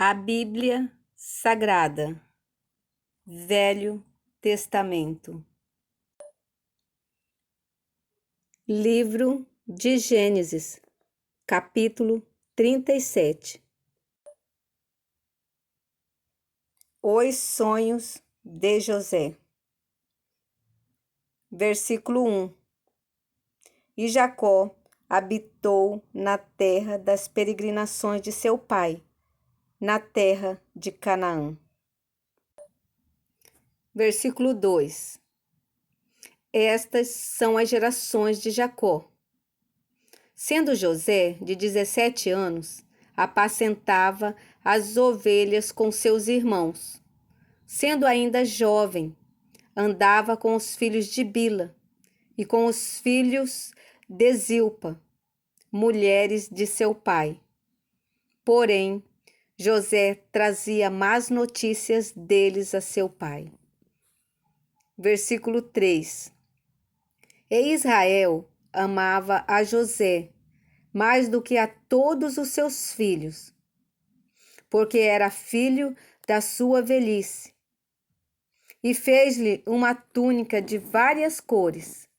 A Bíblia Sagrada, Velho Testamento. Livro de Gênesis, capítulo 37. Os sonhos de José. Versículo 1. E Jacó habitou na terra das peregrinações de seu pai, na terra de Canaã. Versículo 2. Estas são as gerações de Jacó. Sendo José de 17 anos, apacentava as ovelhas com seus irmãos. Sendo ainda jovem, andava com os filhos de Bila e com os filhos de Zilpa, mulheres de seu pai. Porém, José trazia más notícias deles a seu pai. Versículo 3. E Israel amava a José mais do que a todos os seus filhos, porque era filho da sua velhice, e fez-lhe uma túnica de várias cores.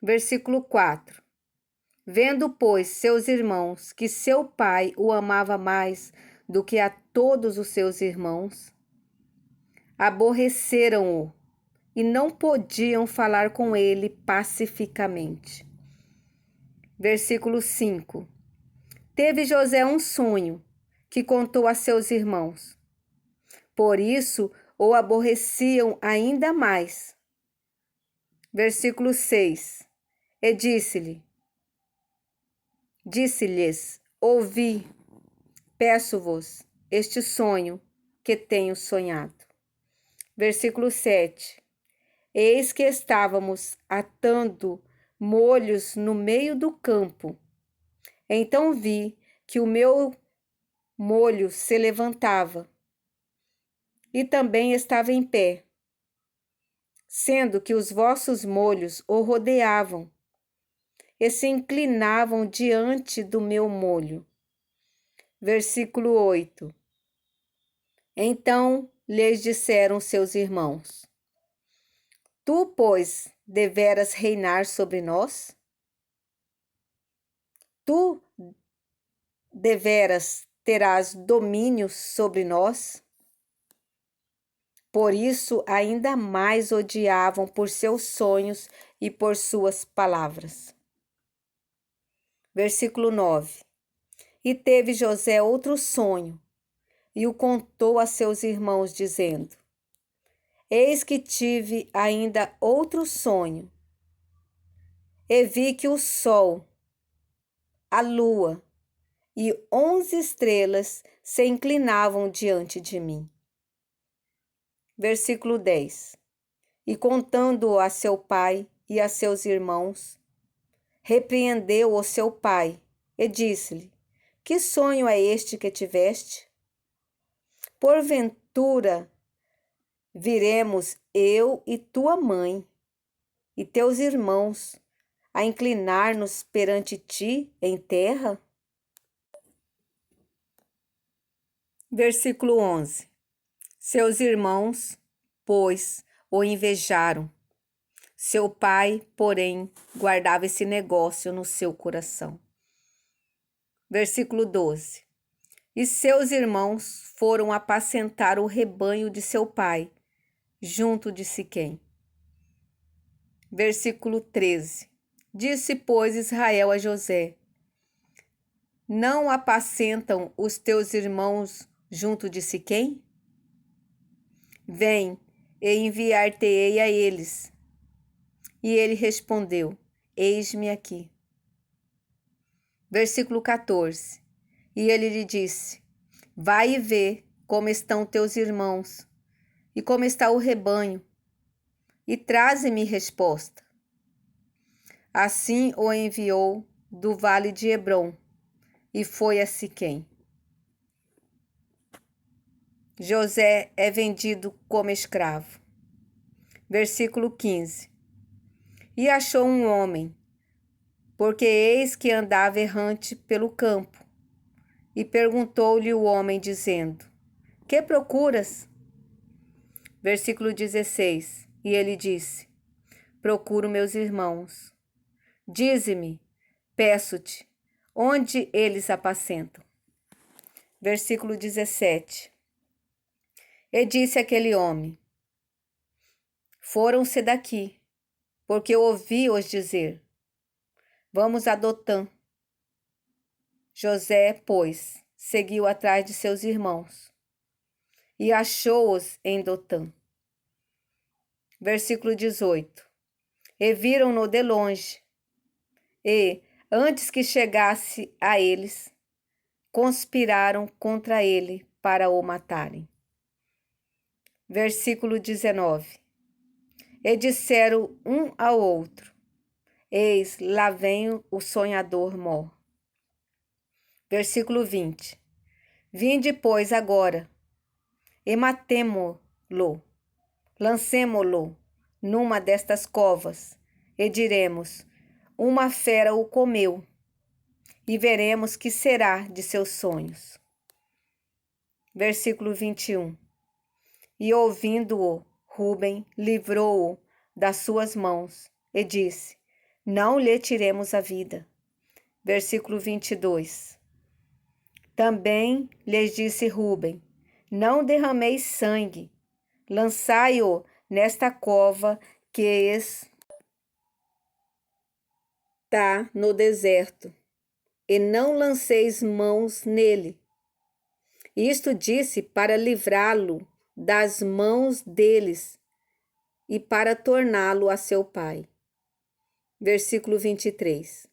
Versículo 4. Vendo, pois, seus irmãos que seu pai o amava mais do que a todos os seus irmãos, aborreceram-o e não podiam falar com ele pacificamente. Versículo 5. Teve José um sonho que contou a seus irmãos. Por isso o aborreciam ainda mais. Versículo 6. E disse-lhes, ouvi, peço-vos este sonho que tenho sonhado. Versículo 7. Eis que estávamos atando molhos no meio do campo. Então vi que o meu molho se levantava e também estava em pé, sendo que os vossos molhos o rodeavam e se inclinavam diante do meu molho. Versículo 8. Então lhes disseram seus irmãos: Tu, pois, deveras reinar sobre nós? Tu deveras terás domínio sobre nós? Por isso ainda mais odiavam por seus sonhos e por suas palavras. Versículo 9. E teve José outro sonho, e o contou a seus irmãos, dizendo: Eis que tive ainda outro sonho, e vi que o sol, a lua e 11 estrelas se inclinavam diante de mim. Versículo 10. E contando-o a seu pai e a seus irmãos, repreendeu o seu pai e disse-lhe: Que sonho é este que tiveste? Porventura viremos eu e tua mãe e teus irmãos a inclinar-nos perante ti em terra? Versículo 11. Seus irmãos, pois, o invejaram. Seu pai, porém, guardava esse negócio no seu coração. Versículo 12. E seus irmãos foram apacentar o rebanho de seu pai, junto de Siquém. Versículo 13. Disse, pois, Israel a José: Não apacentam os teus irmãos junto de Siquém? Vem, e enviar-te-ei a eles. E ele respondeu: Eis-me aqui. Versículo 14. E ele lhe disse: Vai e vê como estão teus irmãos, e como está o rebanho, e traze-me resposta. Assim o enviou do vale de Hebrom, e foi a Siquém. José é vendido como escravo. Versículo 15. E achou um homem, porque eis que andava errante pelo campo, E perguntou-lhe o homem, dizendo: Que procuras? Versículo 16. E ele disse: Procuro meus irmãos. Dize-me, peço-te, onde eles apacentam? Versículo 17. E disse aquele homem: Foram-se daqui, porque eu ouvi-os dizer: Vamos a Dotã. José, pois, seguiu atrás de seus irmãos e achou-os em Dotã. Versículo 18. E viram-no de longe, e, antes que chegasse a eles, conspiraram contra ele para o matarem. Versículo 19. E disseram um ao outro: Eis, lá vem o sonhador mor. Versículo 20. Vinde, pois, agora, e matemo-lo, lancemo-lo numa destas covas, e diremos: uma fera o comeu, e veremos que será de seus sonhos. Versículo 21. E ouvindo-o, Rúben livrou-o das suas mãos, e disse: Não lhe tiremos a vida. Versículo 22. Também lhes disse Rúben: Não derrameis sangue, lançai-o nesta cova que está no deserto, e não lanceis mãos nele. Isto disse para livrá-lo das mãos deles e para torná-lo a seu pai. Versículo 23.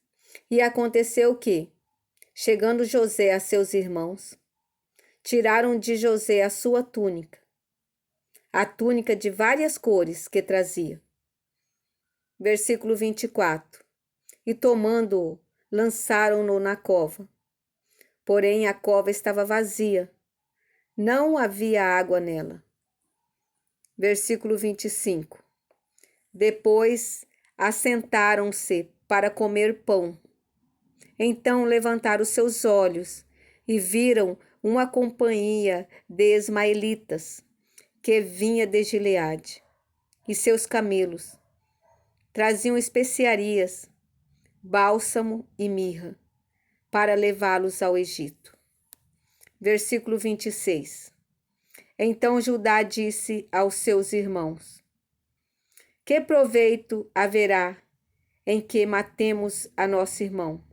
E aconteceu que, chegando José a seus irmãos, tiraram de José a sua túnica, a túnica de várias cores que trazia. Versículo 24. E tomando-o, lançaram-no na cova. Porém, a cova estava vazia, não havia água nela. Versículo 25. Depois assentaram-se para comer pão. Então levantaram seus olhos e viram uma companhia de ismaelitas que vinha de Gileade, e seus camelos traziam especiarias, bálsamo e mirra, para levá-los ao Egito. Versículo 26. Então Judá disse aos seus irmãos: Que proveito haverá em que matemos a nosso irmão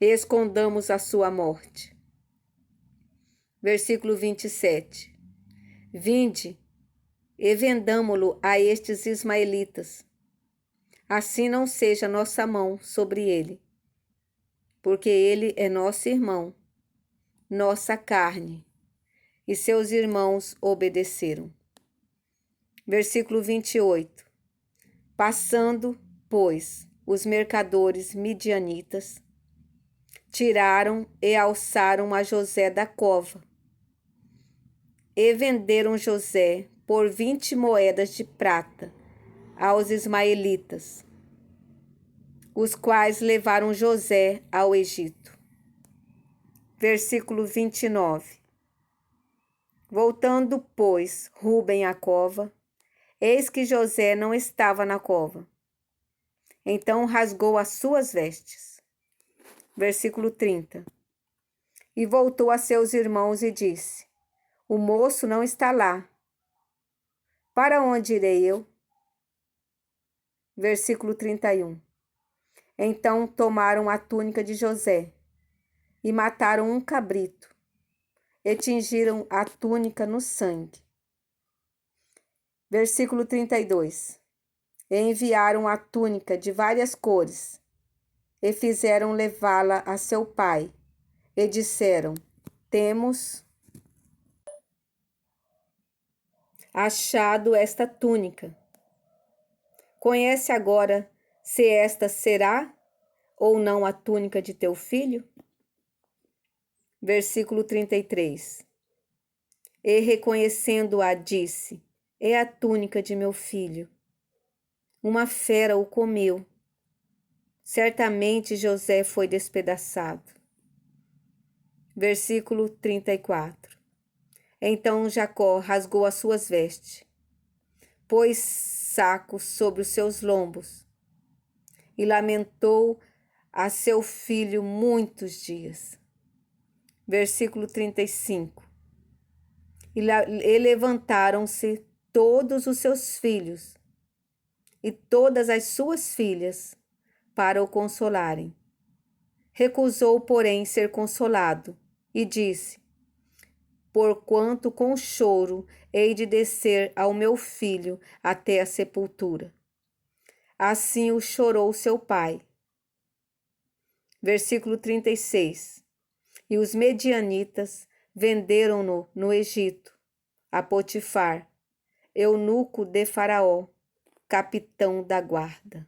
e escondamos a sua morte? Versículo 27. Vinde e vendamo-lo a estes ismaelitas, assim não seja nossa mão sobre ele, porque ele é nosso irmão, nossa carne. E seus irmãos obedeceram. Versículo 28. Passando, pois, os mercadores midianitas, tiraram e alçaram a José da cova, e venderam José por 20 moedas de prata aos ismaelitas, os quais levaram José ao Egito. Versículo 29. Voltando, pois, Rúben à cova, eis que José não estava na cova. Então rasgou as suas vestes. Versículo 30. E voltou a seus irmãos e disse: O moço não está lá. Para onde irei eu? Versículo 31. Então tomaram a túnica de José e mataram um cabrito e tingiram a túnica no sangue. Versículo 32. E enviaram a túnica de várias cores e fizeram levá-la a seu pai e disseram: Temos achado esta túnica. Conhece agora se esta será ou não a túnica de teu filho? Versículo 33. E reconhecendo-a, disse: É a túnica de meu filho. Uma fera o comeu. Certamente José foi despedaçado. Versículo 34. Então Jacó rasgou as suas vestes, pôs saco sobre os seus lombos e lamentou a seu filho muitos dias. Versículo 35. E levantaram-se todos os seus filhos e todas as suas filhas para o consolarem. Recusou, porém, ser consolado e disse: porquanto com choro hei de descer ao meu filho até a sepultura. Assim o chorou seu pai. Versículo 36. E os medianitas venderam-no no Egito a Potifar, eunuco de Faraó, capitão da guarda.